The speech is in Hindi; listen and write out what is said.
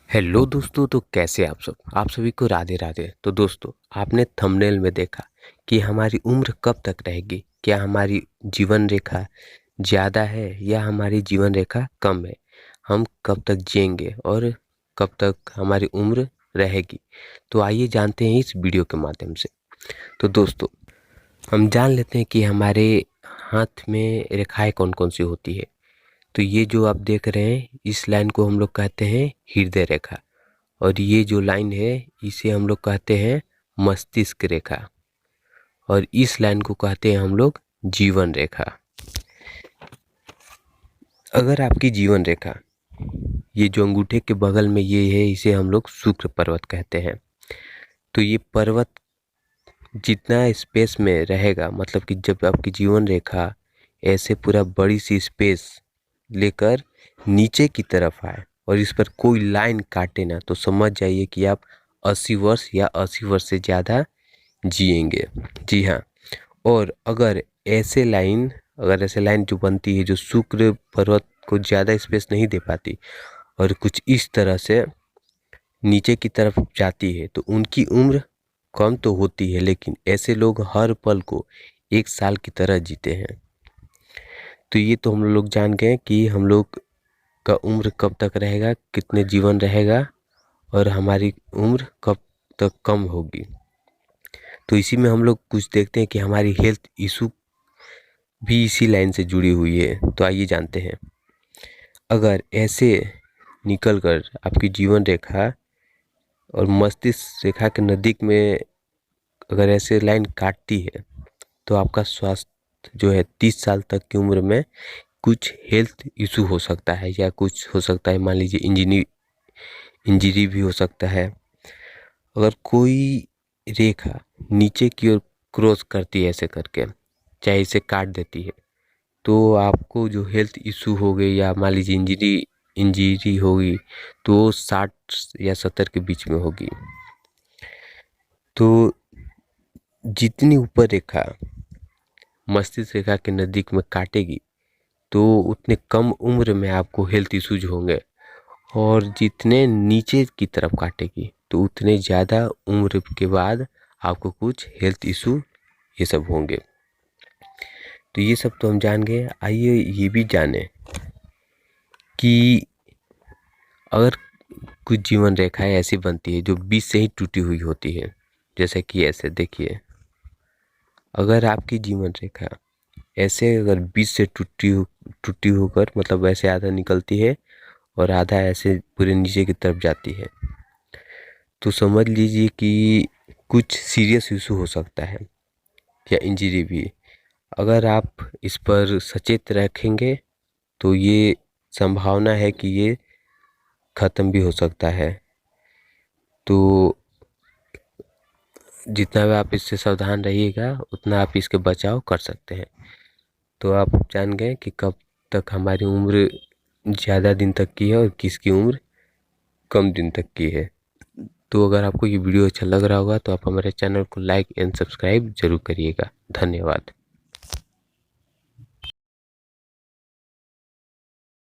हेलो दोस्तों, तो कैसे आप सभी को राधे राधे। तो दोस्तों, आपने थंबनेल में देखा कि हमारी उम्र कब तक रहेगी। क्या हमारी जीवन रेखा ज़्यादा है या हमारी जीवन रेखा कम है। हम कब तक जिएंगे और कब तक हमारी उम्र रहेगी। तो आइए जानते हैं इस वीडियो के माध्यम से। तो दोस्तों, हम जान लेते हैं कि हमारे हाथ में रेखाएं कौन कौन सी होती है। तो ये जो आप देख रहे हैं, इस लाइन को हम लोग कहते हैं हृदय रेखा। और ये जो लाइन है, इसे हम लोग कहते हैं मस्तिष्क रेखा। और इस लाइन को कहते हैं हम लोग जीवन रेखा। अगर आपकी जीवन रेखा, ये जो अंगूठे के बगल में ये है, इसे हम लोग शुक्र पर्वत कहते हैं। तो ये पर्वत जितना स्पेस में रहेगा, मतलब कि जब आपकी जीवन रेखा ऐसे पूरा बड़ी सी स्पेस लेकर नीचे की तरफ आए और इस पर कोई लाइन काटे ना, तो समझ जाइए कि आप 80 वर्ष या 80 वर्ष से ज़्यादा जिएंगे। जी हाँ। और अगर ऐसे लाइन जो बनती है, जो शुक्र पर्वत को ज़्यादा स्पेस नहीं दे पाती और कुछ इस तरह से नीचे की तरफ जाती है, तो उनकी उम्र कम तो होती है, लेकिन ऐसे लोग हर पल को एक साल की तरह जीते हैं। तो ये तो हम लोग जान गए कि हम लोग का उम्र कब तक रहेगा, कितने जीवन रहेगा और हमारी उम्र कब तक कम होगी। तो इसी में हम लोग कुछ देखते हैं कि हमारी हेल्थ इशू भी इसी लाइन से जुड़ी हुई है। तो आइए जानते हैं। अगर ऐसे निकलकर आपकी जीवन रेखा और मस्तिष्क रेखा के नज़दीक में अगर ऐसे लाइन काटती है, तो आपका स्वास्थ्य जो है 30 साल तक की उम्र में कुछ हेल्थ इशू हो सकता है, या कुछ हो सकता है, मान लीजिए इंजरी भी हो सकता है। अगर कोई रेखा नीचे की ओर क्रॉस करती है ऐसे करके, चाहे इसे काट देती है, तो आपको जो हेल्थ इशू हो गई या मान लीजिए इंजरी होगी, तो 60 या 70 के बीच में होगी। तो जितनी ऊपर रेखा मस्तिष्क रेखा के नज़दीक में काटेगी, तो उतने कम उम्र में आपको हेल्थ इश्यूज होंगे। और जितने नीचे की तरफ काटेगी, तो उतने ज़्यादा उम्र के बाद आपको कुछ हेल्थ इशू ये सब होंगे। तो ये सब तो हम जान गए। आइए ये भी जाने कि अगर कुछ जीवन रेखाएं ऐसी बनती है जो बीच से ही टूटी हुई होती है, जैसे कि ऐसे देखिए। अगर आपकी जीवन रेखा ऐसे अगर बीच से टूटी होकर, मतलब ऐसे आधा निकलती है और आधा ऐसे पूरे नीचे की तरफ जाती है, तो समझ लीजिए कि कुछ सीरियस इशू हो सकता है या इंजरी भी। अगर आप इस पर सचेत रखेंगे, तो ये संभावना है कि ये ख़त्म भी हो सकता है। तो जितना भी आप इससे सावधान रहिएगा, उतना आप इसके बचाव कर सकते हैं। तो आप जान गए कि कब तक हमारी उम्र ज़्यादा दिन तक की है और किसकी उम्र कम दिन तक की है। तो अगर आपको ये वीडियो अच्छा लग रहा होगा, तो आप हमारे चैनल को लाइक एंड सब्सक्राइब जरूर करिएगा। धन्यवाद।